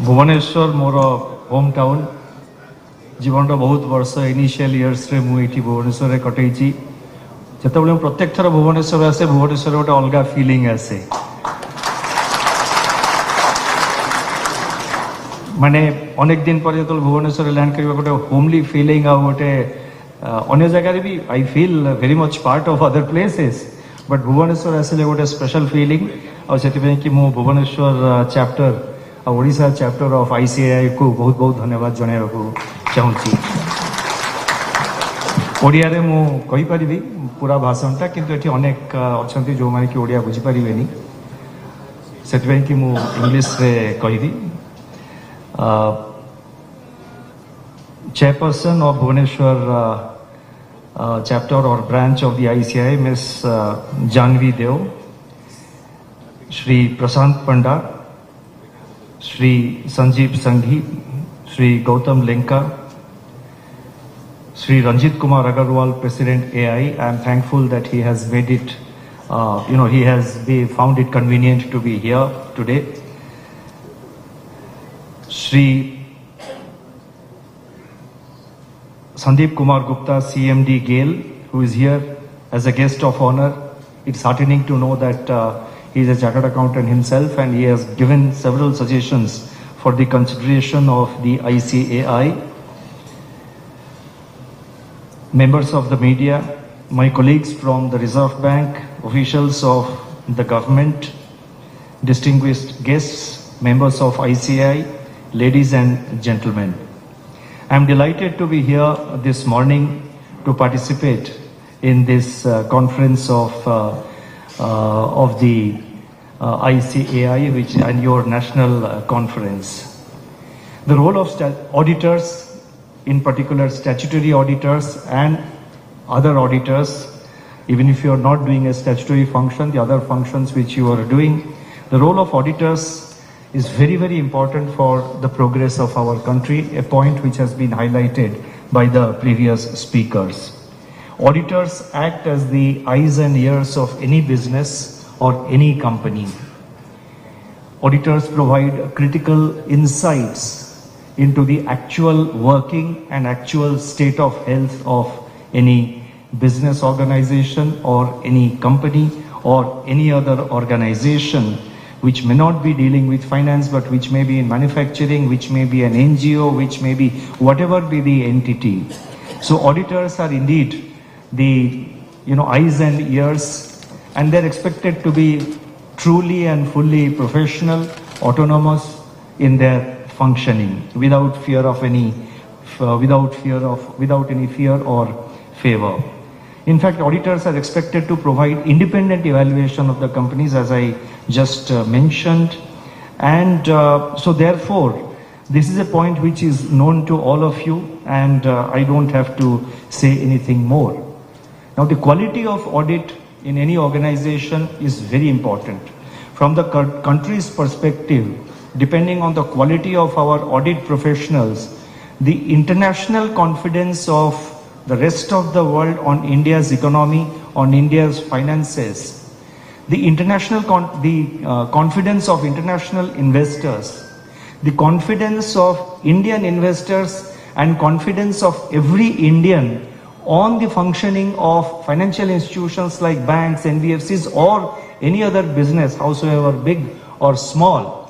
भुवनेश्वर मोर home town जीवन बहुत वर्ष इनिशियल इयर्स रे मुझे भुवनेश्वर रे कटई जो प्रत्येक थर भुवनेश्वर आसे भुवनेश्वर गोटे अलग फिलिंग आसे माने अनेक दिन पर जो भुवनेश्वर लैंड कर गोटे होमली फिलिंग आ गोटे अन्य जगह भी I feel very much part of other places but Bhubaneswar आसिले गोटे स्पेशल फिलिंग आउ कि मु Bhubaneswar chapter Odisha chapter of ICAI को बहुत बहुत धन्यवाद जनाइबा चाहूँगी। ओडिया रे मु कहि परिबी पूरा भाषणटा किंतु एठी अनेक अछंती जो माने कि ओडिया बुझी परिबेनी सेतबे कि मु इंग्लिश रे कहिबी। Chairperson of Bhubaneswar chapter or branch of the ICI, Ms. Janvi Deo, Shri Prasant Panda, Shri Sanjeev Sanghi, Shri Gautam Lenka, Shri Ranjit Kumar Agarwal, President AI. I am thankful that he has made it, he has found it convenient to be here today. Shri Sandeep Kumar Gupta, CMD GAIL, who is here as a guest of honor. It's heartening to know that he is a chartered accountant himself and he has given several suggestions for the consideration of the ICAI. Members of the media, my colleagues from the Reserve Bank, officials of the government, distinguished guests, members of ICAI, ladies and gentlemen. I am delighted to be here this morning to participate in this conference of the ICAI, which and your national conference. The role of auditors, in particular statutory auditors and other auditors, even if you are not doing a statutory function, the other functions which you are doing, the role of auditors is very, very important for the progress of our country, a point which has been highlighted by the previous speakers. Auditors act as the eyes and ears of any business or any company. Auditors provide critical insights into the actual working and actual state of health of any business organization or any company or any other organization which may not be dealing with finance, but which may be in manufacturing, which may be an NGO, which may be whatever be the entity. So auditors are indeed the eyes and ears, and they're expected to be truly and fully professional, autonomous in their functioning, without any fear or favor. In fact, auditors are expected to provide independent evaluation of the companies, as I just mentioned, and so therefore this is a point which is known to all of you, and I don't have to say anything more. Now, the quality of audit in any organization is very important. From the country's perspective, depending on the quality of our audit professionals, the international confidence of the rest of the world on India's economy, on India's finances, the confidence of international investors, the confidence of Indian investors and confidence of every Indian on the functioning of financial institutions like banks, NBFCs or any other business, howsoever big or small.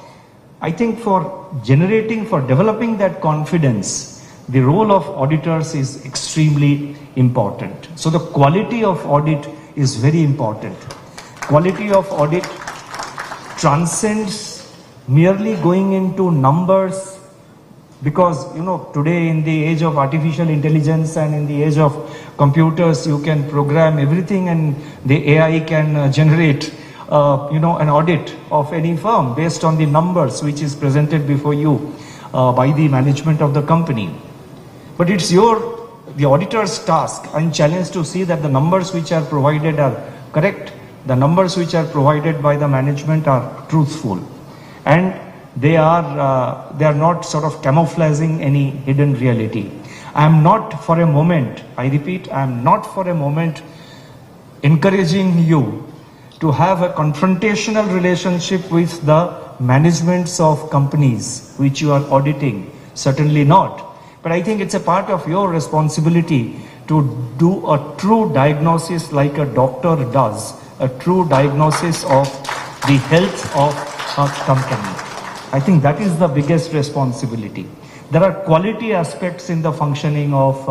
I think for developing that confidence, the role of auditors is extremely important. So the quality of audit is very important. Quality of audit transcends merely going into numbers, because today in the age of artificial intelligence and in the age of computers, you can program everything and the AI can generate an audit of any firm based on the numbers which is presented before you by the management of the company. But it's the auditor's task and challenge to see that the numbers which are provided are correct, the numbers which are provided by the management are truthful, and they are not sort of camouflaging any hidden reality. I am not for a moment, I repeat, I am not for a moment encouraging you to have a confrontational relationship with the managements of companies which you are auditing? Certainly not. But I think it's a part of your responsibility to do a true diagnosis like a doctor does, a true diagnosis of the health of a company. I think that is the biggest responsibility. There are quality aspects in the functioning of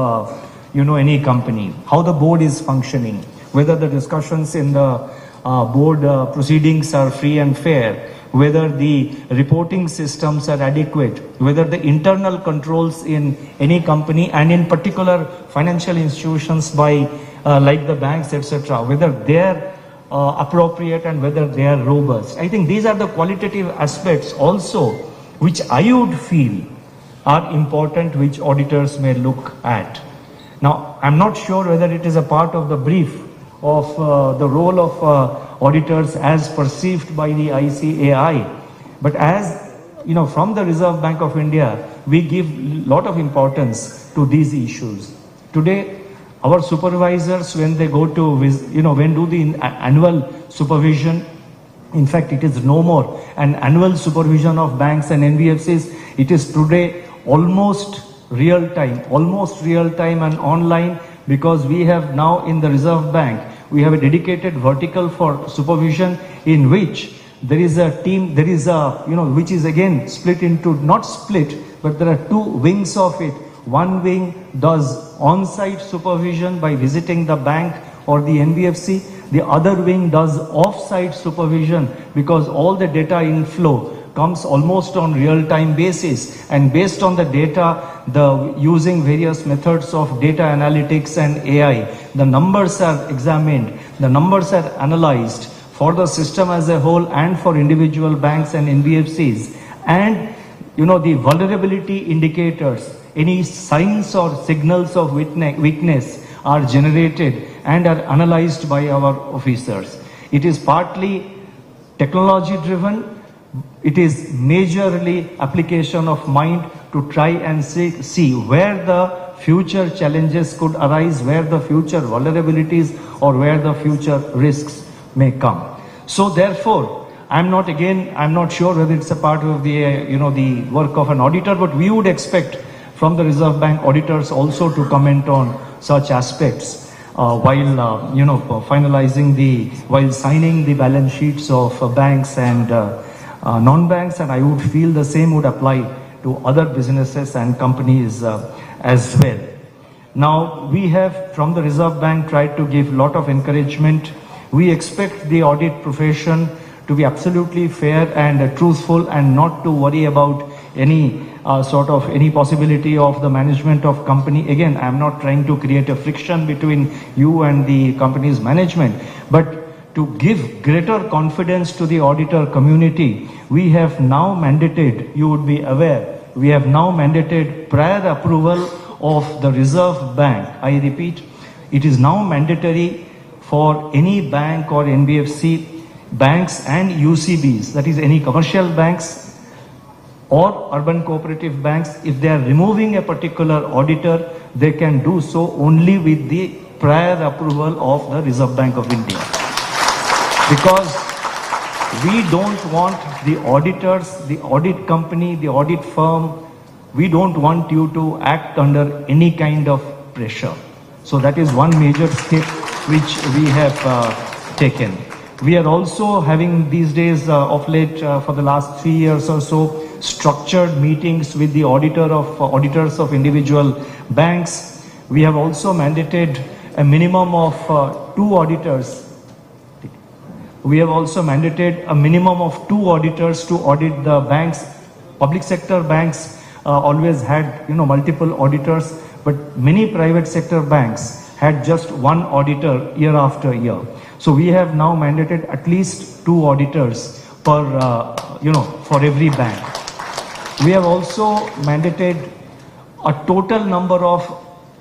any company, how the board is functioning, whether the discussions in the board proceedings are free and fair, whether the reporting systems are adequate, whether the internal controls in any company and in particular financial institutions by like the banks, etc., whether they're appropriate and whether they are robust. I think these are the qualitative aspects also which I would feel are important, which auditors may look at. Now, I'm not sure whether it is a part of the brief of the role of auditors as perceived by the ICAI, but as you know, from the Reserve Bank of India, we give a lot of importance to these issues. Today, our supervisors, when they go to, when do the annual supervision, in fact, it is no more an annual supervision of banks and NBFCs. It is today almost real time and online, because we have now in the Reserve Bank, we have a dedicated vertical for supervision in which there is a team, which is again split into, not split, but there are two wings of it. One wing does on-site supervision by visiting the bank or the NBFC. The other wing does off-site supervision because all the data inflow comes almost on real-time basis, and based on the data, using various methods of data analytics and AI, the numbers are examined, the numbers are analyzed for the system as a whole and for individual banks and NBFCs, and the vulnerability indicators, any signs or signals of weakness are generated and are analyzed by our officers. It is partly technology driven. It is majorly application of mind to try and see where the future challenges could arise, where the future vulnerabilities or where the future risks may come. So therefore, I'm not sure whether it's a part of the, the work of an auditor, but we would expect from the Reserve Bank auditors also to comment on such aspects while signing the balance sheets of banks and non-banks, and I would feel the same would apply to other businesses and companies as well. Now, we have from the Reserve Bank tried to give a lot of encouragement. We expect the audit profession to be absolutely fair and truthful and not to worry about any any possibility of the management of company. Again, I'm not trying to create a friction between you and the company's management, but to give greater confidence to the auditor community, we have now mandated, you would be aware, we have now mandated prior approval of the Reserve Bank. I repeat, it is now mandatory for any bank or NBFC, banks and UCBs, that is any commercial banks or urban cooperative banks, if they are removing a particular auditor, they can do so only with the prior approval of the Reserve Bank of India. Because we don't want the auditors, the audit company, the audit firm, we don't want you to act under any kind of pressure. So that is one major step which we have taken. We are also having these days of late for the last 3 years or so structured meetings with the auditors of individual banks. We have also mandated a minimum of 2 auditors. We have also mandated a minimum of 2 auditors to audit the banks. Public sector banks always had multiple auditors, but many private sector banks had just one auditor year after year. So we have now mandated at least 2 auditors per for every bank. We have also mandated a total number of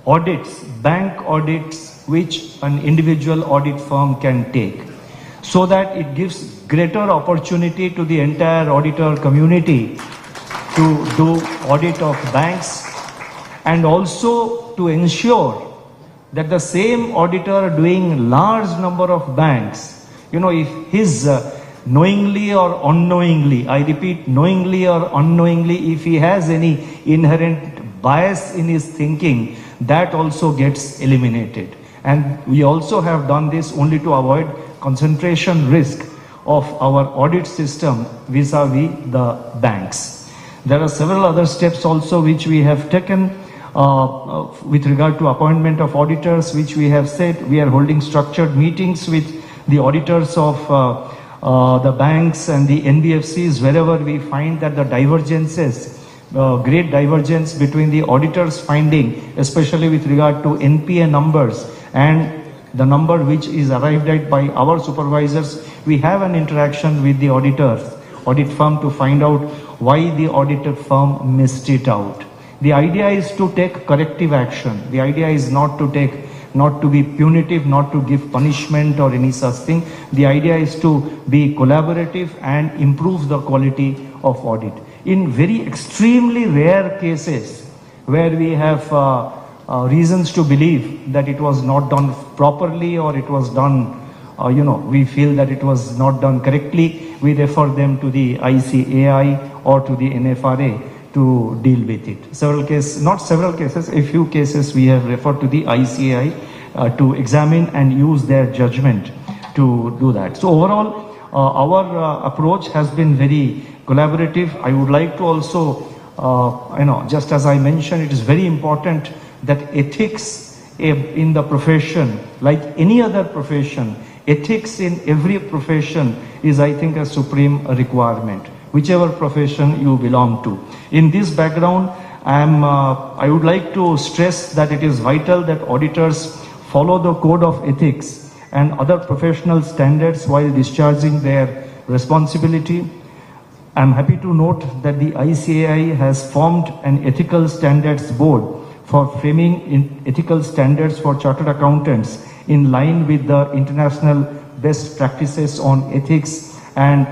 audits, bank audits, which an individual audit firm can take, so that it gives greater opportunity to the entire auditor community to do audit of banks, and also to ensure that the same auditor doing large number of banks, if his knowingly or unknowingly, I repeat, knowingly or unknowingly, if he has any inherent bias in his thinking, that also gets eliminated. And we also have done this only to avoid concentration risk of our audit system vis-a-vis the banks. There are several other steps also which we have taken with regard to appointment of auditors, which we have said we are holding structured meetings with the auditors of the banks and the NBFCs wherever we find that the divergences, great divergence between the auditors finding, especially with regard to NPA numbers and the number which is arrived at by our supervisors. We have an interaction with the audit firm to find out why the auditor firm missed it out. The idea is to take corrective action. The idea is not to be punitive, not to give punishment or any such thing. The idea is to be collaborative and improve the quality of audit. In very extremely rare cases where we have reasons to believe that it was not done properly or it was done, we feel that it was not done correctly, we refer them to the ICAI or to the NFRA to deal with it. A few cases we have referred to the ICAI to examine and use their judgment to do that. So overall, our approach has been very collaborative. I would like to also, just as I mentioned, it is very important that ethics in the profession, like any other profession, ethics in every profession is, I think, a supreme requirement, whichever profession you belong to. In this background, I would like to stress that it is vital that auditors follow the code of ethics and other professional standards while discharging their responsibility. I am happy to note that the ICAI has formed an ethical standards board for framing ethical standards for chartered accountants in line with the international best practices on ethics and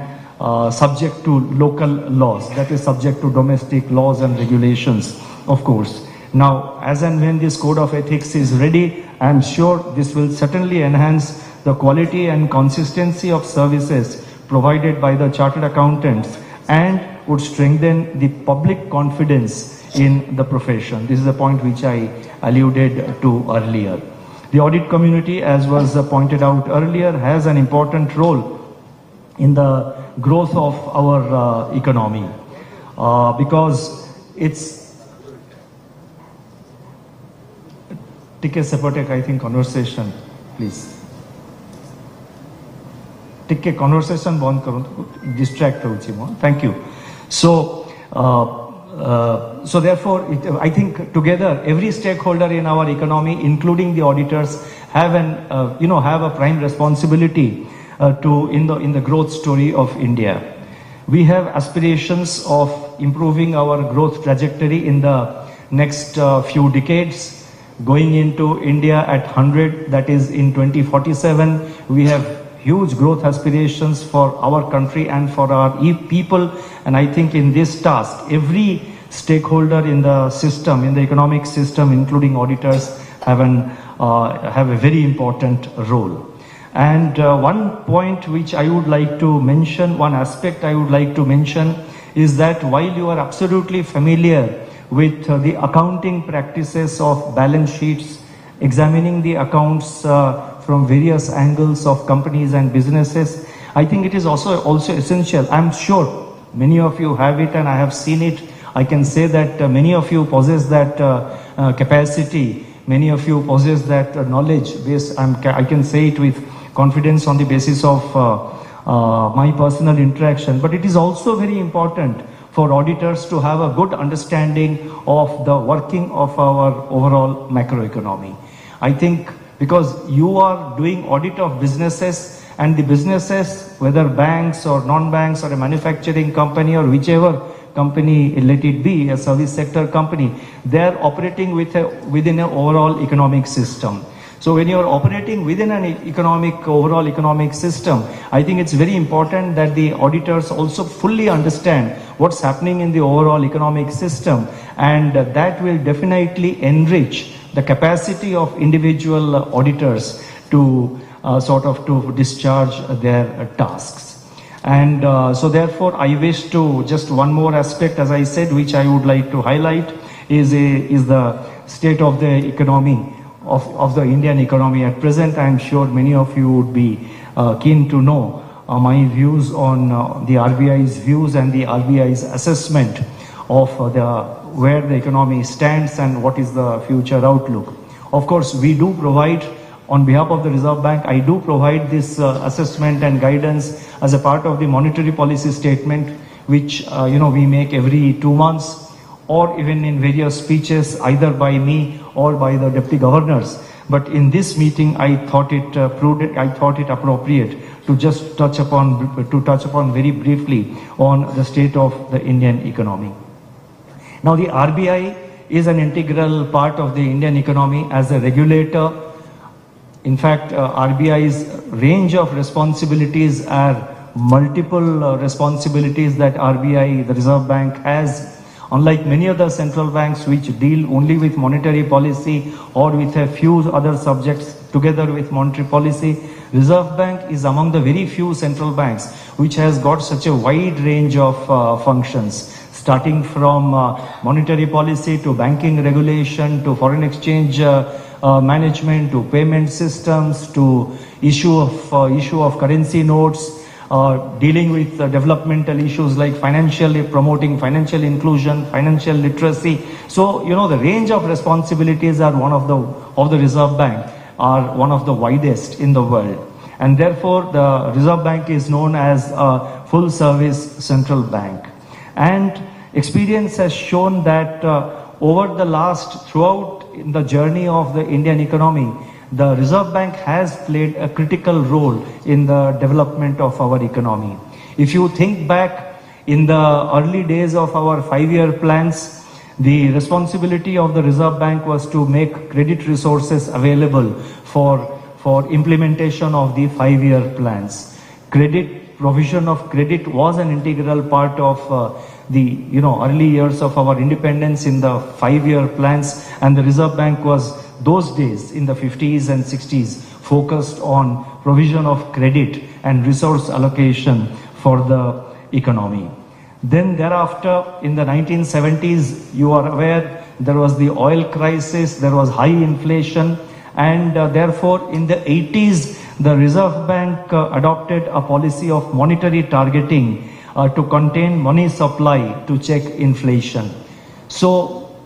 subject to local laws, that is subject to domestic laws and regulations, of course. Now, as and when this code of ethics is ready, I am sure this will certainly enhance the quality and consistency of services provided by the chartered accountants and would strengthen the public confidence in the profession. This is a point which I alluded to earlier. The audit community, as was pointed out earlier, has an important role in the growth of our economy because it's take a separate, I think, conversation, please. Take a conversation, distract. Thank you. So therefore, I think together every stakeholder in our economy, including the auditors, have a prime responsibility in the growth story of India. We have aspirations of improving our growth trajectory in the next few decades. Going into India at 100, that is in 2047, we have huge growth aspirations for our country and for our people. And I think in this task, every stakeholder in the system, in the economic system, including auditors, have a very important role. And one point which I would like to mention, one aspect I would like to mention is that while you are absolutely familiar with the accounting practices of balance sheets, examining the accounts from various angles of companies and businesses, I think it is also essential. I'm sure many of you have it and I have seen it. I can say that many of you possess that capacity, many of you possess that knowledge base. I can say it with confidence on the basis of my personal interaction. But it is also very important for auditors to have a good understanding of the working of our overall macroeconomy. I think because you are doing audit of businesses, and the businesses, whether banks or non-banks or a manufacturing company or whichever company, let it be a service sector company, they are operating within an overall economic system. So when you are operating within an overall economic system, I think it's very important that the auditors also fully understand what's happening in the overall economic system, and that will definitely enrich the capacity of individual auditors to to discharge their tasks. And so therefore, I wish to just one more aspect, as I said, which I would like to highlight is the state of the economy, of the Indian economy at present. I am sure many of you would be keen to know my views on the RBI's views and the RBI's assessment of where the economy stands and what is the future outlook. Of course, we do provide, on behalf of the Reserve Bank, I do provide this assessment and guidance as a part of the monetary policy statement, which we make every 2 months, or even in various speeches, either by me or by the deputy governors. But in this meeting, I thought it prudent, I thought it appropriate to just touch upon very briefly on the state of the Indian economy. Now, the RBI is an integral part of the Indian economy as a regulator. In fact, RBI's range of responsibilities are multiple responsibilities that RBI, the Reserve Bank, has. Unlike many other central banks which deal only with monetary policy or with a few other subjects together with monetary policy, Reserve Bank is among the very few central banks which has got such a wide range of functions, starting from monetary policy to banking regulation to foreign exchange management to payment systems to issue of currency notes, dealing with developmental issues like promoting financial inclusion, financial literacy. So, the range of responsibilities are of the Reserve Bank are one of the widest in the world. And therefore, the Reserve Bank is known as a full service central bank. And experience has shown that throughout the journey of the Indian economy, the Reserve Bank has played a critical role in the development of our economy. If you think back in the early days of our 5-year plans, the responsibility of the Reserve Bank was to make credit resources available for implementation of the 5-year plans. Provision of credit was an integral part of the early years of our independence in the 5-year plans, and the Reserve Bank was those days in the 50s and 60s focused on provision of credit and resource allocation for the economy. Then thereafter, in the 1970s, you are aware there was the oil crisis, there was high inflation, and therefore in the 80s, the Reserve Bank adopted a policy of monetary targeting to contain money supply to check inflation. So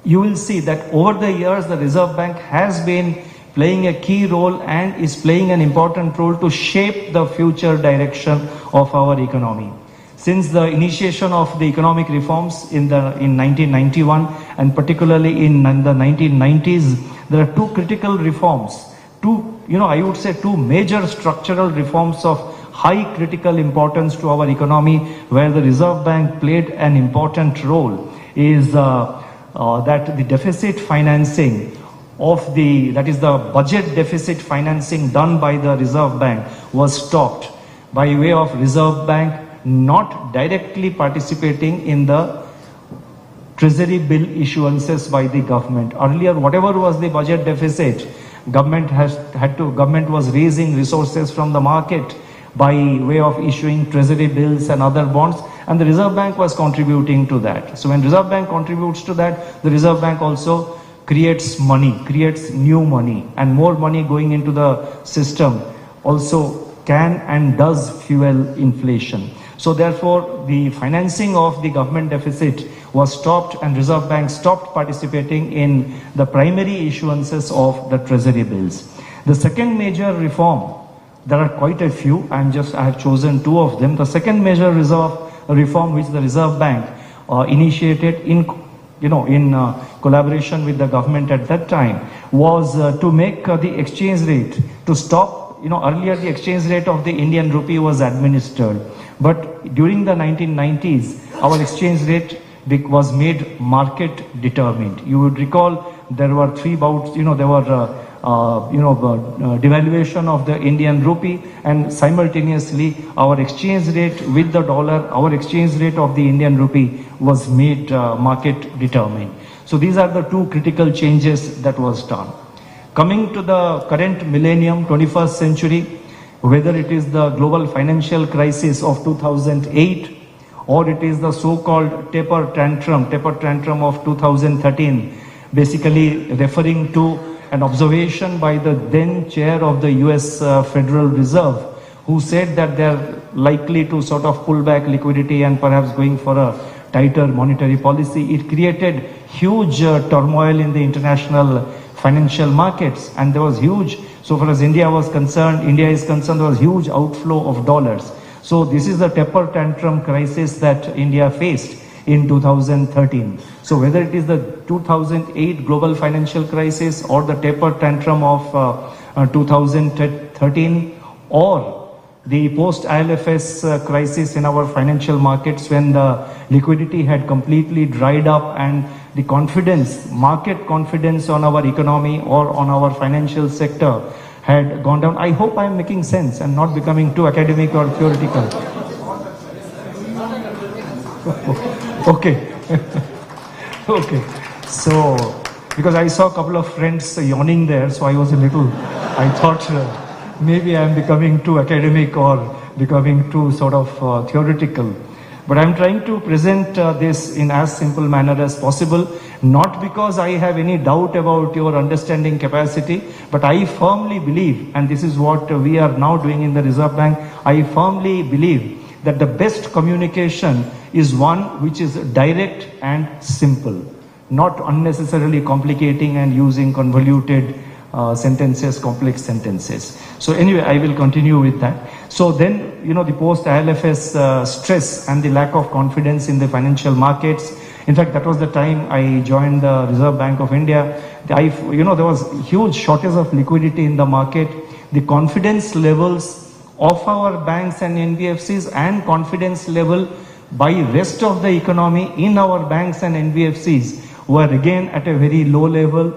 you will see that over the years, the Reserve Bank has been playing a key role and is playing an important role to shape the future direction of our economy. Since the initiation of the economic reforms in 1991 and particularly in the 1990s, there are two critical reforms, I would say two major structural reforms of high critical importance to our economy, where the Reserve Bank played an important role, is that the deficit financing that is the budget deficit financing done by the Reserve Bank was stopped by way of Reserve Bank not directly participating in the treasury bill issuances by the government. Earlier, whatever was the budget deficit, government was raising resources from the market by way of issuing treasury bills and other bonds, and the Reserve Bank was contributing to that. So when Reserve Bank contributes to that, the Reserve Bank also creates new money, and more money going into the system also can and does fuel inflation. So therefore, the financing of the government deficit was stopped, and Reserve Bank stopped participating in the primary issuances of the treasury bills. The second major reform, there are quite a few, I have chosen two of them. The second major reform which the Reserve Bank initiated in collaboration with the government at that time was to make the exchange rate to stop. Earlier the exchange rate of the Indian rupee was administered, but during the 1990s, our exchange rate was made market determined. You would recall there were three bouts. There were devaluation of the Indian rupee, and simultaneously our exchange rate with the dollar, our exchange rate of the Indian rupee was made market determined. So these are the two critical changes that was done. Coming to the current millennium, 21st century, whether it is the global financial crisis of 2008, or it is the so-called taper tantrum of 2013, basically referring to an observation by the then chair of the US Federal Reserve, who said that they are likely to sort of pull back liquidity and perhaps going for a tighter monetary policy. It created huge turmoil in the international financial markets, and there was huge, so far as India is concerned, there was huge outflow of dollars. So this is the taper tantrum crisis that India faced in 2013. So whether it is the 2008 global financial crisis or the taper tantrum of 2013, or the post-ILFS crisis in our financial markets, when the liquidity had completely dried up and the confidence, market confidence on our economy or on our financial sector had gone down. I hope I am making sense and not becoming too academic or theoretical. Okay. Okay. So, because I saw a couple of friends yawning there, so I was a little, I thought maybe I am becoming too academic or becoming too sort of theoretical. But I'm trying to present this in as simple manner as possible, not because I have any doubt about your understanding capacity, but I firmly believe, and this is what we are now doing in the Reserve Bank, I firmly believe that the best communication is one which is direct and simple, not unnecessarily complicating and using convoluted sentences, complex sentences. So anyway, I will continue with that. So then, the post-ILFS stress and the lack of confidence in the financial markets. In fact, that was the time I joined the Reserve Bank of India. There was huge shortage of liquidity in the market. The confidence levels of our banks and NBFCs and confidence level by rest of the economy in our banks and NBFCs were again at a very low level.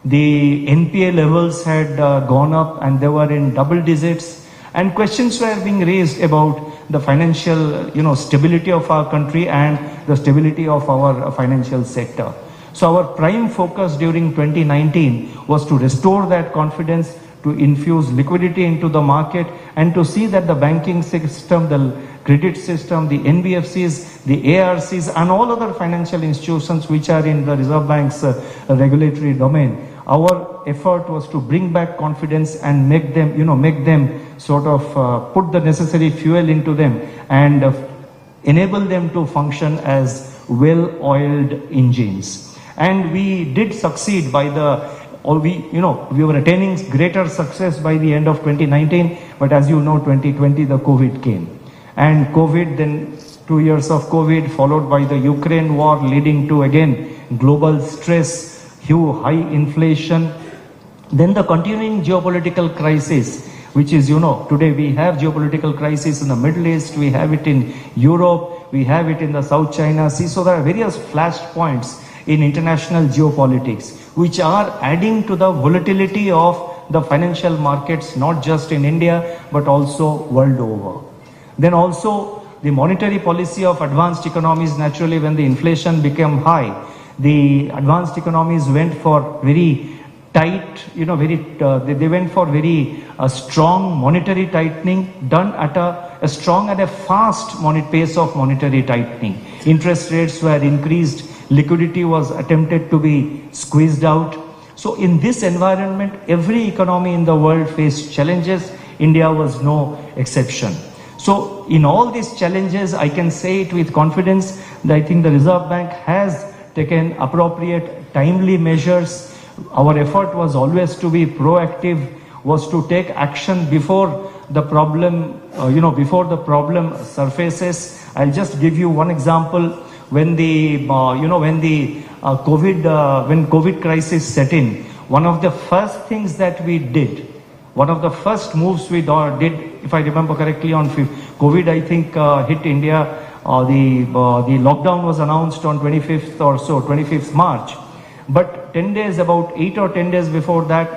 The NPA levels had gone up and they were in double digits, and questions were being raised about the financial, stability of our country and the stability of our financial sector. So our prime focus during 2019 was to restore that confidence, to infuse liquidity into the market, and to see that the banking system, the credit system, the NBFCs, the ARCs, and all other financial institutions which are in the Reserve Bank's regulatory domain, our effort was to bring back confidence and make them sort of put the necessary fuel into them and enable them to function as well-oiled engines. And we did succeed by we were attaining greater success by the end of 2019, but as you know, 2020, the COVID came. And COVID, then 2 years of COVID, followed by the Ukraine war, leading to, again, global stress, huge high inflation. Then the continuing geopolitical crisis, which is, today we have geopolitical crisis in the Middle East, we have it in Europe, we have it in the South China Sea. So there are various flashpoints in international geopolitics, which are adding to the volatility of the financial markets, not just in India, but also world over. Then also the monetary policy of advanced economies, naturally when the inflation became high, the advanced economies went for very tight, they went for very strong monetary tightening done at a strong and a fast pace of monetary tightening. Interest rates were increased, liquidity was attempted to be squeezed out. So in this environment, every economy in the world faced challenges. India was no exception. So in all these challenges, I can say it with confidence that I think the Reserve Bank has taken appropriate, timely measures. Our effort was always to be proactive, was to take action before the problem, surfaces. I'll just give you one example. When the COVID crisis set in, one of the first things that we did, one of the first moves we did, if I remember correctly, on COVID, I think hit India. The lockdown was announced on 25th or so, 25th March. But 10 days, about 8 or 10 days before that,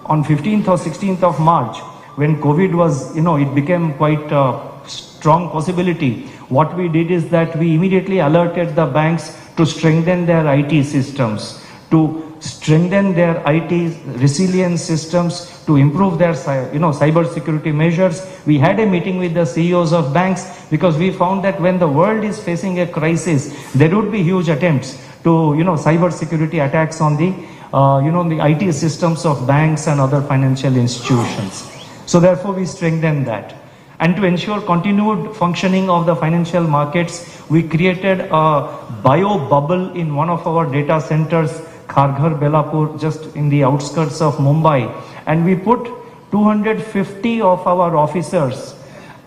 on 15th or 16th of March, when COVID was, it became quite a strong possibility. What we did is that we immediately alerted the banks to strengthen their IT systems, to strengthen their IT resilience systems, to improve their cyber security measures. We had a meeting with the CEOs of banks because we found that when the world is facing a crisis, there would be huge attempts to cyber security attacks on the the IT systems of banks and other financial institutions. So therefore we strengthened that. And to ensure continued functioning of the financial markets, we created a bio bubble in one of our data centers, Kharghar, Belapur, just in the outskirts of Mumbai. And we put 250 of our officers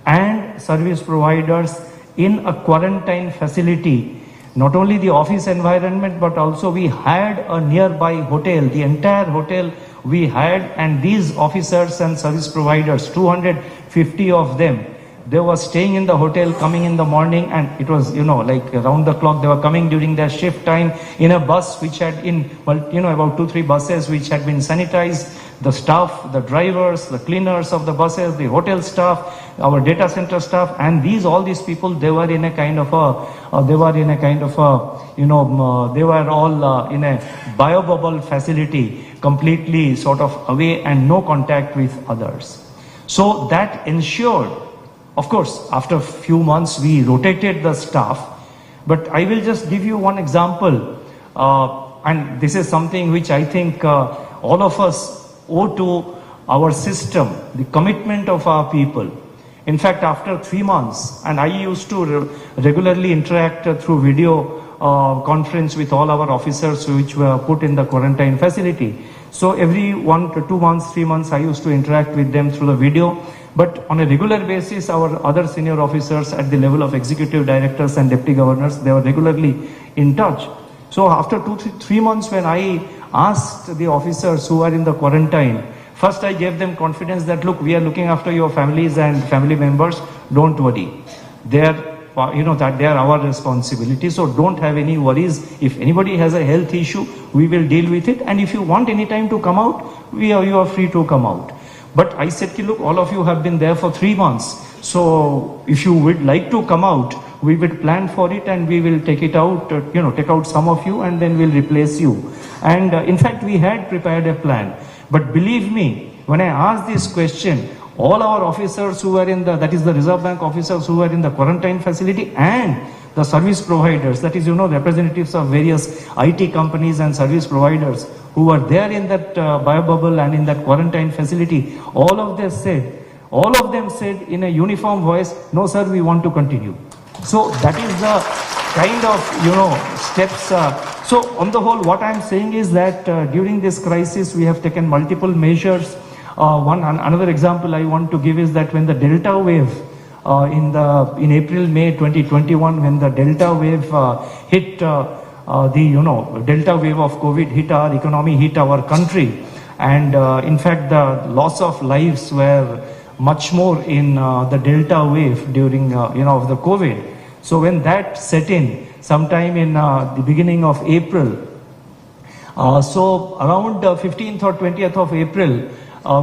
and service providers in a quarantine facility. Not only the office environment, but also we had a nearby hotel, the entire hotel we had, and these officers and service providers, 250 of them, they were staying in the hotel, coming in the morning, and it was, like around the clock, they were coming during their shift time in a bus which had about 2-3 buses which had been sanitized. The staff, the drivers, the cleaners of the buses, the hotel staff, our data center staff, and all these people, they were in a kind of they were all in a bio-bubble facility, completely sort of away and no contact with others. So that ensured, of course, after a few months, we rotated the staff, but I will just give you one example, and this is something which I think all of us owe to our system, the commitment of our people. In fact, after 3 months, and I used to regularly interact through video conference with all our officers which were put in the quarantine facility. So every 1 to 2 months, 3 months, I used to interact with them through the video. But on a regular basis, our other senior officers at the level of executive directors and deputy governors, they were regularly in touch. So after 2-3 months, when I asked the officers who are in the quarantine, first I gave them confidence that, look, we are looking after your families and family members, don't worry. They are, that they are our responsibility, so don't have any worries. If anybody has a health issue, we will deal with it. And if you want any time to come out, you are free to come out. But I said, look, all of you have been there for 3 months. So if you would like to come out, we will plan for it and we will take it out, take out some of you and then we'll replace you. And in fact, we had prepared a plan. But believe me, when I asked this question, all our officers who were in that is the Reserve Bank officers who were in the quarantine facility, and the service providers, that is, representatives of various IT companies and service providers who were there in that bio bubble and in that quarantine facility, all of them said in a uniform voice, no sir, we want to continue. So that is the kind of, steps. So on the whole, what I'm saying is that during this crisis, we have taken multiple measures. Another example I want to give is that when the Delta wave in April, May 2021, when the Delta wave hit Delta wave of COVID hit our economy, hit our country, and in fact the loss of lives were much more in the Delta wave during of the COVID. So when that set in sometime in the beginning of April, so around 15th or 20th of April,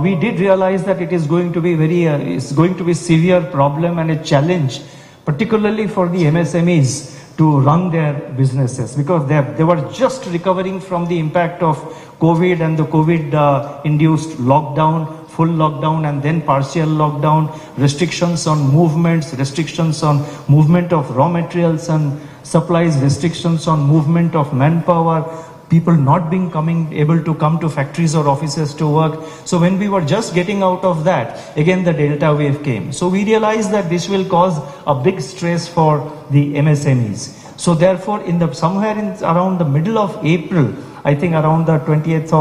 we did realize that it is going to be it's going to be severe problem and a challenge, particularly for the MSMEs to run their businesses, because they were just recovering from the impact of COVID and the COVID-induced lockdown, full lockdown and then partial lockdown, restrictions on movements, restrictions on movement of raw materials and supplies, restrictions on movement of manpower, people not being able to come to factories or offices to work. So when we were just getting out of that, again the Delta wave came. So we realized that this will cause a big stress for the MSMEs. So therefore, somewhere around the middle of April, I think around the 20th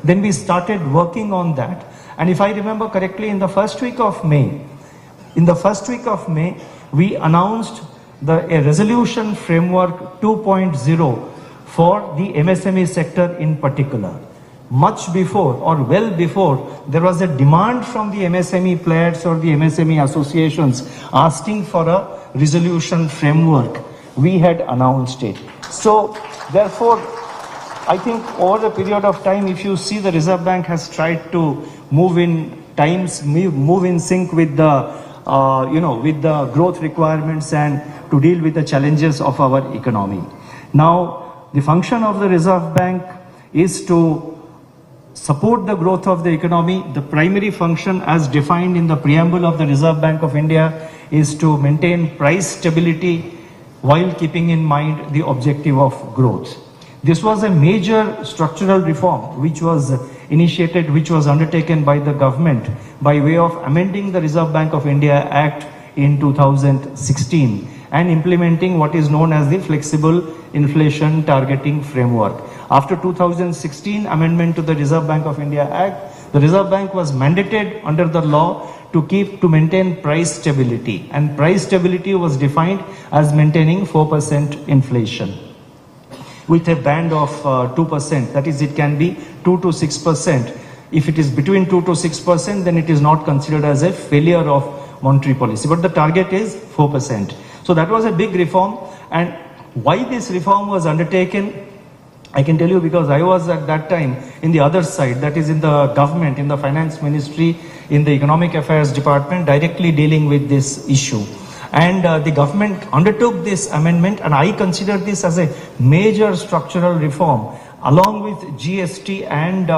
then we started working on that. And if I remember correctly, in the first week of May, we announced a resolution framework 2.0 for the MSME sector in particular. Much before or well before, there was a demand from the MSME players or the MSME associations asking for a resolution framework. We had announced it. So therefore, I think over a period of time, if you see, the Reserve Bank has tried to move in sync with the with the growth requirements and to deal with the challenges of our economy. Now, the function of the Reserve Bank is to support the growth of the economy. The primary function as defined in the preamble of the Reserve Bank of India is to maintain price stability while keeping in mind the objective of growth. This was a major structural reform which was initiated, which was undertaken by the government by way of amending the Reserve Bank of India Act in 2016 and implementing what is known as the Flexible Inflation Targeting Framework. After 2016 amendment to the Reserve Bank of India Act, the Reserve Bank was mandated under the law to maintain price stability, and price stability was defined as maintaining 4% inflation with a band of 2%. That is, it can be 2 to 6%. If it is between 2 to 6%, then it is not considered as a failure of monetary policy, but the target is 4%. So that was a big reform. And why this reform was undertaken, I can tell you, because I was at that time in the other side, that is in the government, in the finance ministry, in the economic affairs department, directly dealing with this issue. And the government undertook this amendment, and I consider this as a major structural reform, along with GST and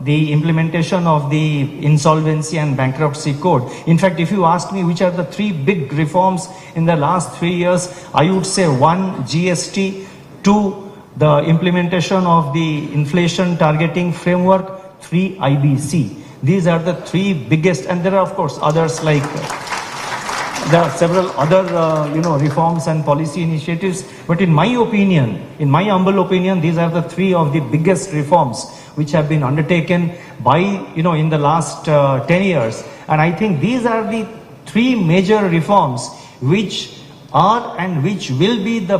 the implementation of the insolvency and bankruptcy code. In fact, if you ask me which are the three big reforms in the last 3 years, I would say 1, GST, 2, the implementation of the inflation targeting framework, 3, IBC. These are the three biggest, and there are of course others like there are several other reforms and policy initiatives. But in my opinion, in my humble opinion, these are the three of the biggest reforms which have been undertaken by in the last 10 years. And I think these are the three major reforms which are and which will be the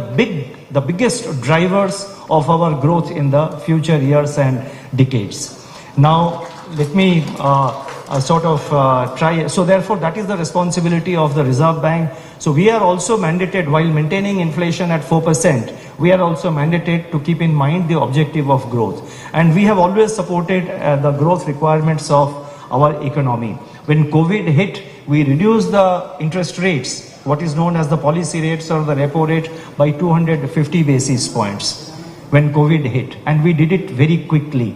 biggest drivers of our growth in the future years and decades. Now, let me try. So therefore, that is the responsibility of the Reserve Bank. So we are also mandated, while maintaining inflation at 4%, we are also mandated to keep in mind the objective of growth. And we have always supported the growth requirements of our economy. When COVID hit, we reduced the interest rates, what is known as the policy rates or the repo rate, by 250 basis points when COVID hit. And we did it very quickly.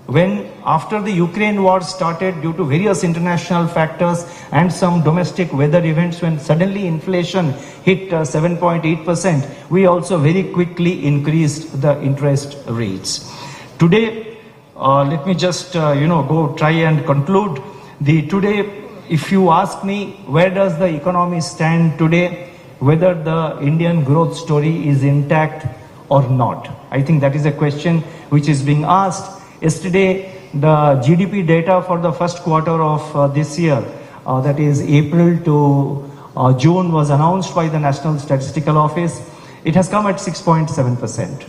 When after the Ukraine war started, due to various international factors and some domestic weather events, when suddenly inflation hit 7.8%, we also very quickly increased the interest rates. Today, let me just go try and conclude. Today, if you ask me where does the economy stand today, whether the Indian growth story is intact or not, I think that is a question which is being asked. Yesterday, the GDP data for the first quarter of this year, that is April to June, was announced by the National Statistical Office. It has come at 6.7%,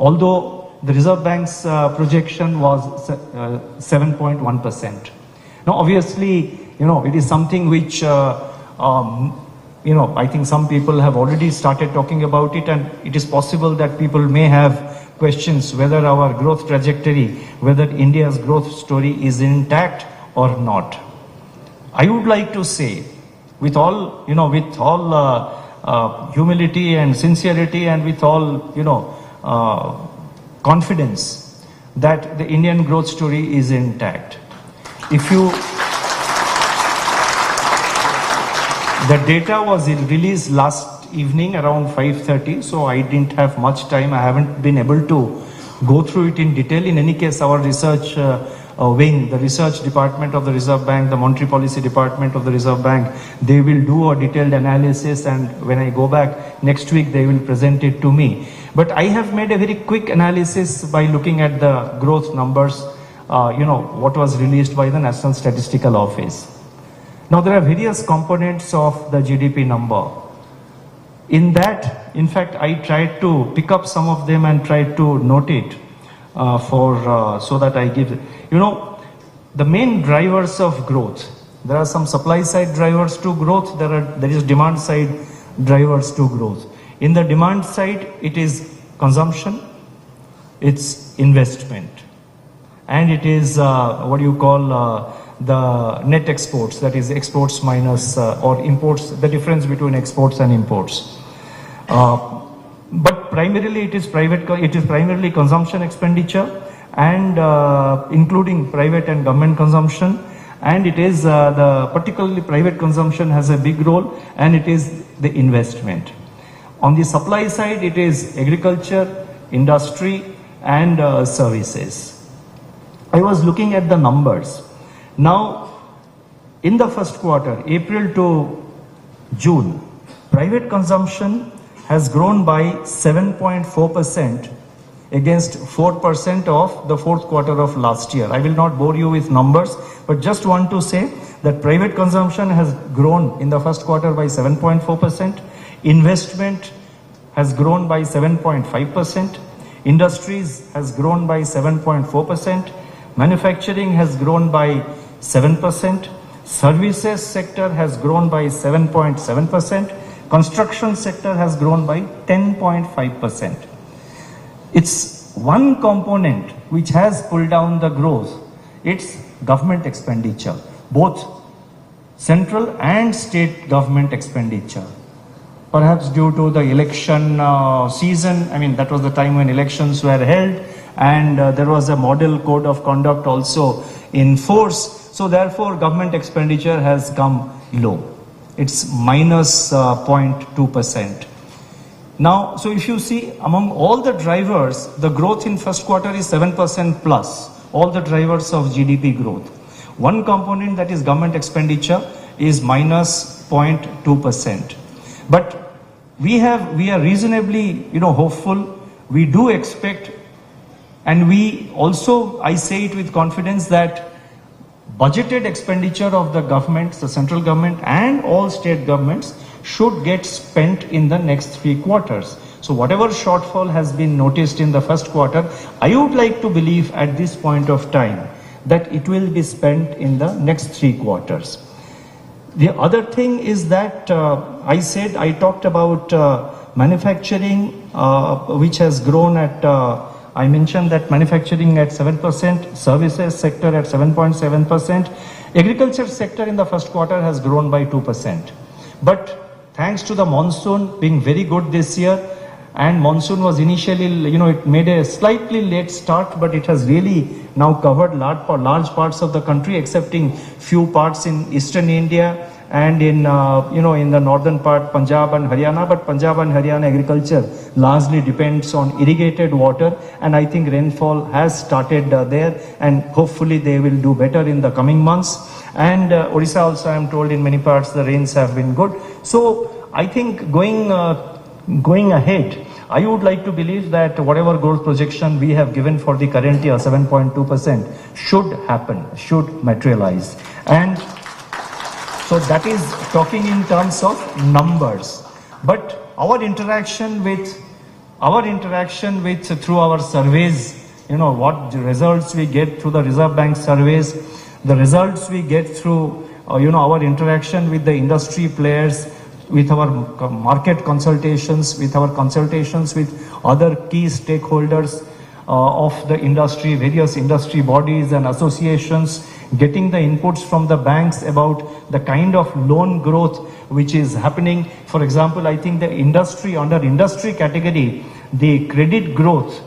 although the Reserve Bank's projection was 7.1%. Now, obviously, it is something which, I think some people have already started talking about it, and it is possible that people may have questions whether our growth trajectory, whether India's growth story is intact or not. I would like to say, with all humility and sincerity, and with all confidence, that the Indian growth story is intact. The data was released last evening around 5:30, so I didn't have much time. I haven't been able to go through it in detail. In any case, our research wing, the research department of the Reserve Bank, the monetary policy department of the Reserve Bank, they will do a detailed analysis, and when I go back next week, they will present it to me. But I have made a very quick analysis by looking at the growth numbers, what was released by the National Statistical Office. Now, there are various components of the GDP number. In that, in fact, I tried to pick up some of them and tried to note it so that I give, the main drivers of growth. There are some supply side drivers to growth. There is demand side drivers to growth. In the demand side, it is consumption, it's investment, and it is the net exports, that is exports minus or imports, the difference between exports and imports. but primarily it is primarily consumption expenditure, and including private and government consumption, and it is the particularly private consumption has a big role, and it is the investment. On the supply side, it is agriculture, industry, and services. I was looking at the numbers. Now, in the first quarter, April to June, private consumption has grown by 7.4% against 4% of the fourth quarter of last year. I will not bore you with numbers, but just want to say that private consumption has grown in the first quarter by 7.4%. Investment has grown by 7.5%. Industries has grown by 7.4%. Manufacturing has grown by 7%. Services sector has grown by 7.7%. Construction sector has grown by 10.5%. It's one component which has pulled down the growth. It's government expenditure, both central and state government expenditure. Perhaps due to the election season, I mean, that was the time when elections were held, and there was a model code of conduct also in force. So therefore, government expenditure has come low. It's minus 0.2%. Now, so if you see among all the drivers, the growth in first quarter is 7% plus, all the drivers of GDP growth. One component, that is government expenditure, is minus 0.2%. But we are reasonably, hopeful. We do expect, and we also, I say it with confidence, that budgeted expenditure of the governments, the central government and all state governments, should get spent in the next 3 quarters. So whatever shortfall has been noticed in the first quarter, I would like to believe at this point of time that it will be spent in the next 3 quarters. The other thing is that I talked about manufacturing, which has grown at, I mentioned that manufacturing at 7%, services sector at 7.7%, agriculture sector in the first quarter has grown by 2%. But thanks to the monsoon being very good this year, and monsoon was initially, it made a slightly late start, but it has really now covered large parts of the country, excepting few parts in eastern India and in the northern part, Punjab and Haryana. But Punjab and Haryana agriculture largely depends on irrigated water, and I think rainfall has started there, and hopefully they will do better in the coming months. And Odisha also, I am told, in many parts the rains have been good. So I think going ahead, I would like to believe that whatever growth projection we have given for the current year, 7.2%, should happen, should materialize. And so that is talking in terms of numbers. But our interaction with through our surveys, what results we get through the Reserve Bank surveys, the results we get through our interaction with the industry players, with our market consultations, with our consultations with other key stakeholders of the industry, various industry bodies and associations, getting the inputs from the banks about the kind of loan growth which is happening. For example, I think the industry, under industry category, the credit growth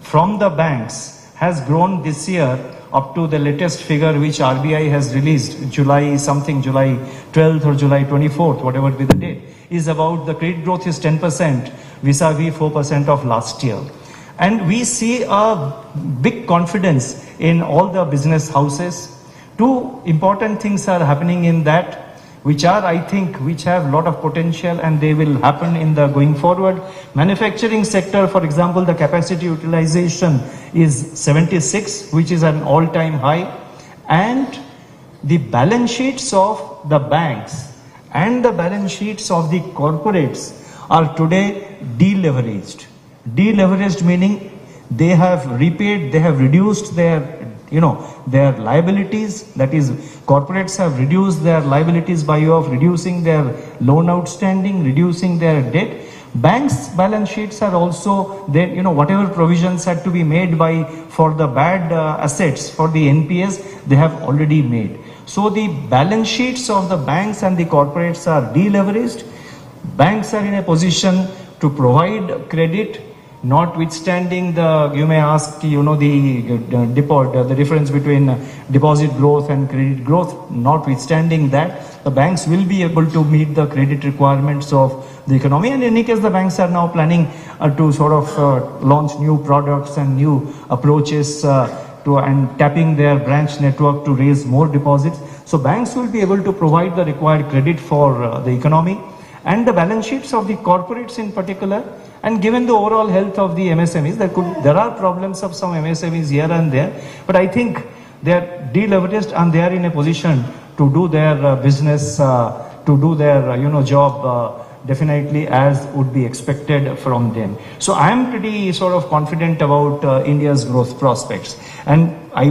from the banks has grown this year up to the latest figure which RBI has released, July 12th or July 24th, whatever be the date, is about the credit growth is 10% vis-a-vis 4% of last year. And we see a big confidence in all the business houses. Two important things are happening in that, which have a lot of potential, and they will happen in the going forward. Manufacturing sector, for example, the capacity utilization is 76, which is an all-time high, and the balance sheets of the banks and the balance sheets of the corporates are today deleveraged. Deleveraged meaning they have reduced their liabilities. That is, corporates have reduced their liabilities by way of reducing their loan outstanding, reducing their debt. Banks' balance sheets are also there, whatever provisions had to be made for the bad assets, for the NPAs, they have already made. So the balance sheets of the banks and the corporates are deleveraged. Banks are in a position to provide credit, notwithstanding you may ask, the difference between deposit growth and credit growth. Notwithstanding that, the banks will be able to meet the credit requirements of the economy. And in any case, the banks are now planning to sort of launch new products and new approaches and tapping their branch network to raise more deposits. So banks will be able to provide the required credit for the economy and the balance sheets of the corporates in particular. And given the overall health of the MSMEs, there are problems of some MSMEs here and there, but I think they are deleveraged and they are in a position to do their business, to do their job definitely as would be expected from them. So I am pretty sort of confident about India's growth prospects. And I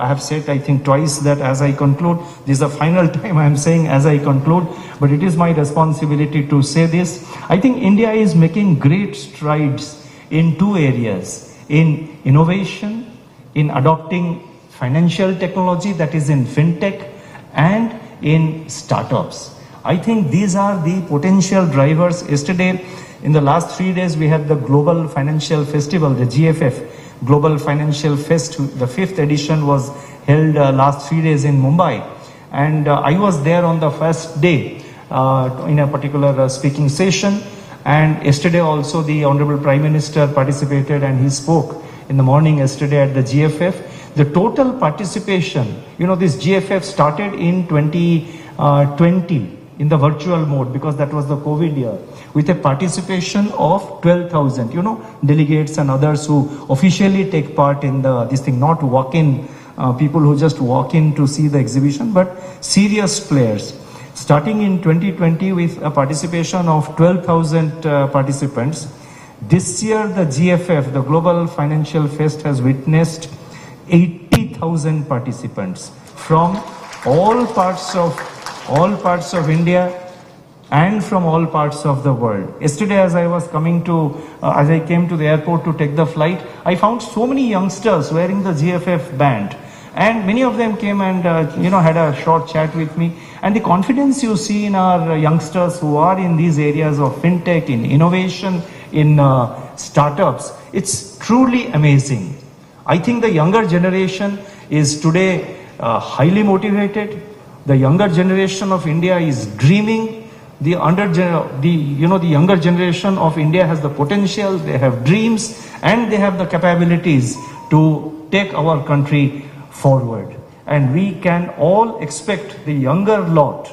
have said, I think twice, that as I conclude, this is the final time I am saying as I conclude, but it is my responsibility to say this. I think India is making great strides in two areas: in innovation, in adopting financial technology, that is in Fintech, and in startups. I think these are the potential drivers. Yesterday, in the last 3 days, we had the Global Financial Festival, the GFF, Global Financial Fest. The 5th edition was held last 3 days in Mumbai. And I was there on the first day in a particular speaking session. And yesterday also the Honorable Prime Minister participated and he spoke in the morning yesterday at the GFF. The total participation, this GFF started in 2020 in the virtual mode because that was the COVID year, with a participation of 12,000, delegates and others who officially take part in this thing, not walk-in people who just walk in to see the exhibition, but serious players. Starting in 2020 with a participation of 12,000 participants, this year the GFF, the Global Financial Fest, has witnessed 80,000 participants from all parts of India and from all parts of the world. Yesterday, as I came to the airport to take the flight, I found so many youngsters wearing the GFF band, and many of them came and had a short chat with me. And the confidence you see in our youngsters who are in these areas of fintech, in innovation, in startups, it's truly amazing. I think the younger generation is today highly motivated. The younger generation of India is dreaming. The younger generation of India has the potential, they have dreams, and they have the capabilities to take our country forward. And we can all expect the younger lot.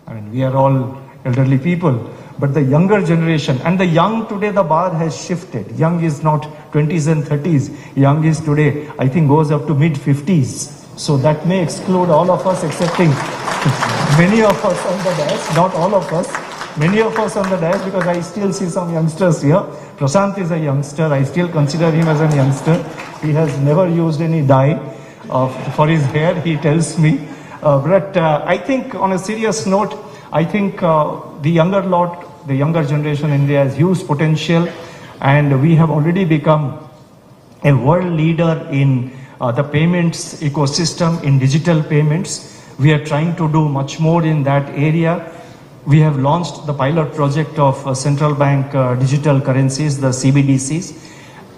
I mean, we are all elderly people, but the younger generation, and the young today, the bar has shifted. Young is not 20s and 30s. Young is today, I think, goes up to mid-50s. So that may exclude all of us, excepting many of us on the dais, not all of us, many of us on the dais, because I still see some youngsters here. Prashant is a youngster. I still consider him as a youngster. He has never used any dye for his hair, he tells me. But I think, on a serious note, I think the younger generation in India has huge potential, and we have already become a world leader in the payments ecosystem, in digital payments. We are trying to do much more in that area. We have launched the pilot project of central bank digital currencies, the CBDCs.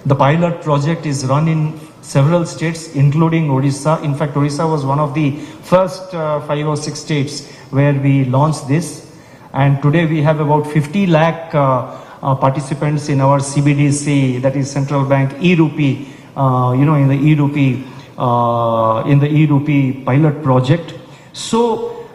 The pilot project is run in several states, including Odisha. In fact, Odisha was one of the first 5 or 6 states where we launched this. And today we have about 50 lakh participants in our CBDC, that is central bank e-rupee, in the e-rupee pilot project. So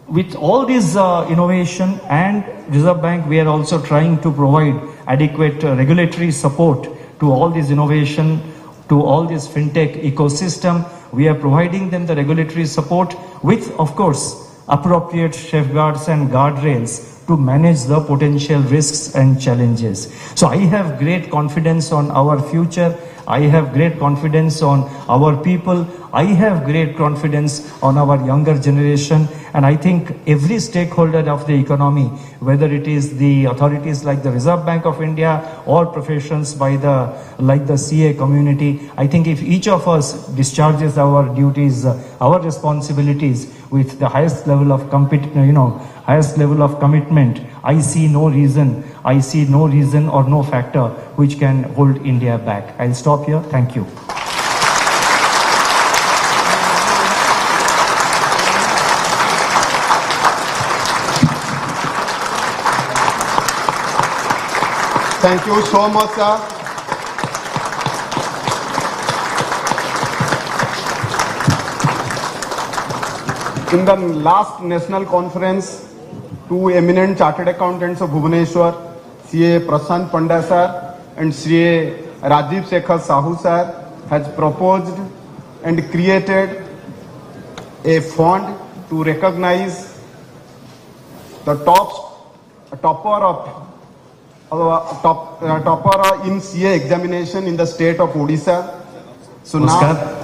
with all this innovation and Reserve Bank, we are also trying to provide adequate regulatory support to all this innovation, to all this fintech ecosystem. We are providing them the regulatory support with, of course, appropriate safeguards and guardrails to manage the potential risks and challenges. So I have great confidence on our future. I have great confidence on our people. I have great confidence on our younger generation. And I think every stakeholder of the economy, whether it is the authorities like the Reserve Bank of India or professions like the CA community, I think if each of us discharges our duties, our responsibilities with the highest level of commitment, I see no reason I see no reason or no factor which can hold India back. I'll stop here. Thank you. Thank you so much, sir. In the last national conference, two eminent chartered accountants of Bhubaneswar, CA Prashant Panda sir and CA Rajiv Shekhar Sahu sir, has proposed and created a fund to recognize the topper in CA examination in the state of Odisha. So now,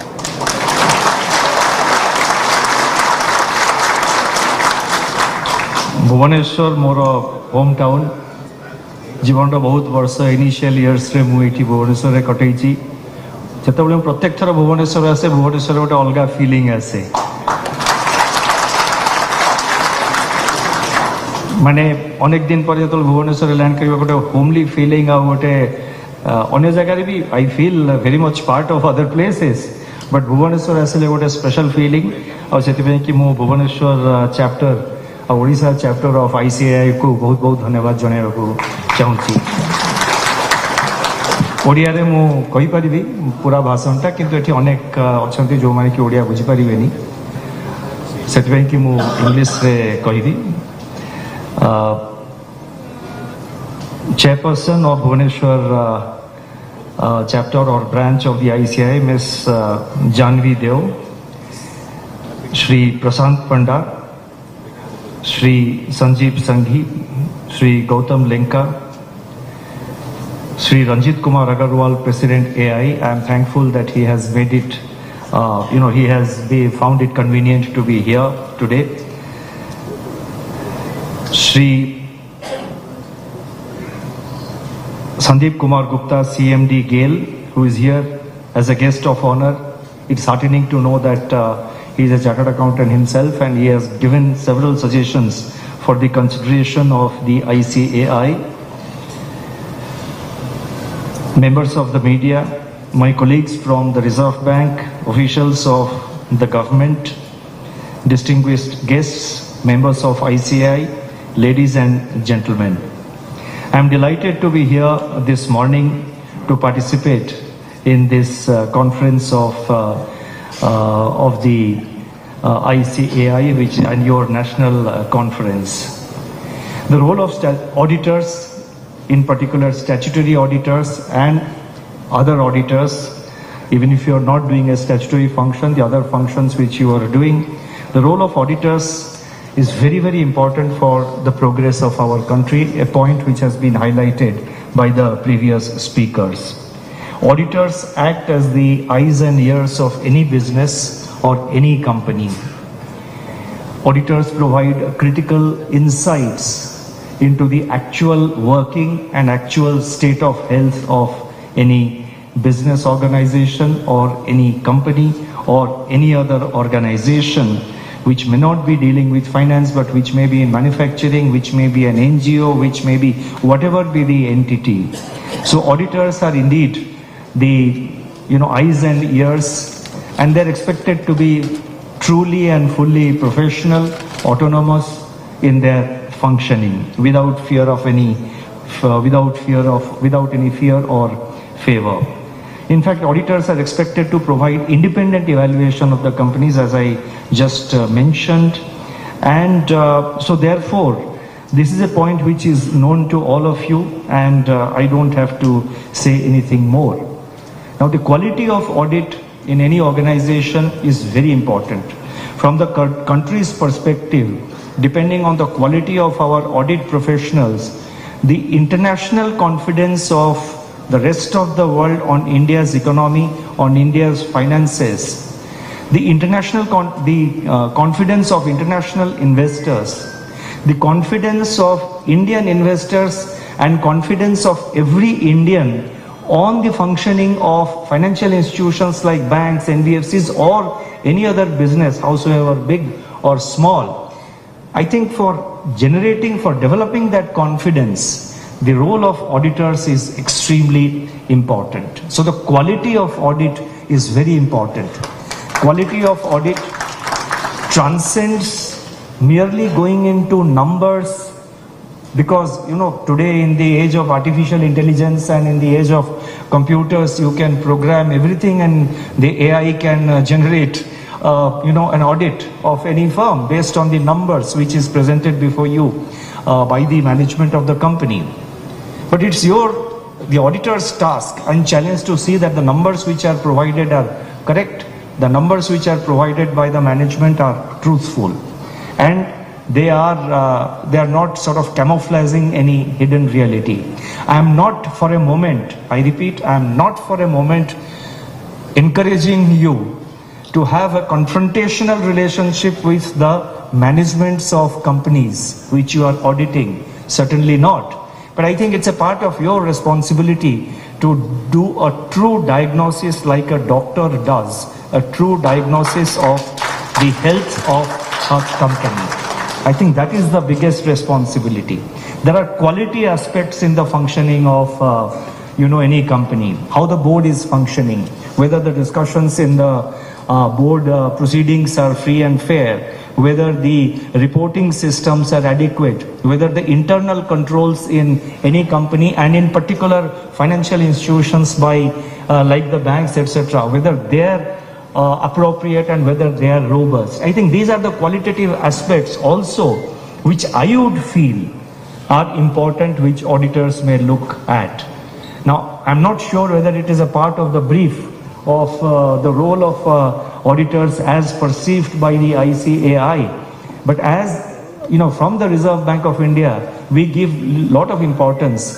Bhubaneswar मोर home town जीवन बहुत वर्ष initial years रे मुझे भुवनेश्वर कटई जो प्रत्येक थर भुवनेश्वर आसे भुवनेश्वर गोटे अलग फिलिंग आसे माने अनेक दिन पर जो भुवनेश्वर लैंड कर गोटे होमली फिलिंग आ गोटे अन्य जगह भी I feel very much part of other places but Bhubaneswar आसिले गोटे स्पेशल फिलिंग और से कि मु Bhubaneswar chapter Odisha chapter of ICAI को बहुत बहुत धन्यवाद जनाइबा चाहूँगी। ओडिया रे मु कहि परिबी पूरा भाषणटा किंतु एठी अनेक अछंती जो माने कि ओडिया बुझी परिबेनी सेति कि मु इंग्लिश रे कहिबी। Chairperson of Bhubaneswar chapter or branch of the ICI, Ms. Janvi Deo, Shri Prashant Panda, Shri Sanjeev Sanghi, Shri Gautam Lenka, Shri Ranjit Kumar Agarwal, President AI. I am thankful that he has made it, he has found it convenient to be here today. Shri Sandeep Kumar Gupta, CMD GAIL, who is here as a guest of honor. It's heartening to know that he is a chartered accountant himself and he has given several suggestions for the consideration of the ICAI. Members of the media, my colleagues from the Reserve Bank, officials of the government, distinguished guests, members of ICAI, ladies and gentlemen. I am delighted to be here this morning to participate in this conference of the ICAI, which and your national conference. The role of auditors, in particular statutory auditors and other auditors, even if you are not doing a statutory function, the other functions which you are doing, the role of auditors is very, very important for the progress of our country, a point which has been highlighted by the previous speakers. Auditors act as the eyes and ears of any business or any company. Auditors provide critical insights into the actual working and actual state of health of any business organization or any company or any other organization which may not be dealing with finance, but which may be in manufacturing, which may be an NGO, which may be whatever be the entity. So auditors are indeed the eyes and ears, and they're expected to be truly and fully professional, autonomous in their functioning, without any fear or favor. In fact, auditors are expected to provide independent evaluation of the companies, as I just mentioned. And so therefore, this is a point which is known to all of you, and I don't have to say anything more. Now, the quality of audit in any organization is very important. From the country's perspective, depending on the quality of our audit professionals, the international confidence of the rest of the world on India's economy, on India's finances, the confidence of international investors, the confidence of Indian investors and confidence of every Indian on the functioning of financial institutions like banks, NBFCs or any other business, howsoever big or small. I think for developing that confidence, the role of auditors is extremely important. So the quality of audit is very important. Quality of audit transcends merely going into numbers, because today in the age of artificial intelligence and in the age of computers, you can program everything and the AI can generate an audit of any firm based on the numbers which is presented before you by the management of the company. But it's the auditor's task and challenge to see that the numbers which are provided are correct, the numbers which are provided by the management are truthful, and they are not sort of camouflaging any hidden reality. I am not for a moment, I repeat, I am not for a moment encouraging you to have a confrontational relationship with the managements of companies which you are auditing. Certainly not. But I think it's a part of your responsibility to do a true diagnosis like a doctor does, a true diagnosis of the health of a company. I think that is the biggest responsibility. There are quality aspects in the functioning of any company, how the board is functioning, whether the discussions in the board proceedings are free and fair, whether the reporting systems are adequate, whether the internal controls in any company and in particular financial institutions by like the banks, etc., whether they are appropriate and whether they are robust. I think these are the qualitative aspects also which I would feel are important, which auditors may look at. Now, I'm not sure whether it is a part of the brief of the role of auditors as perceived by the ICAI, but as from the Reserve Bank of India, we give a lot of importance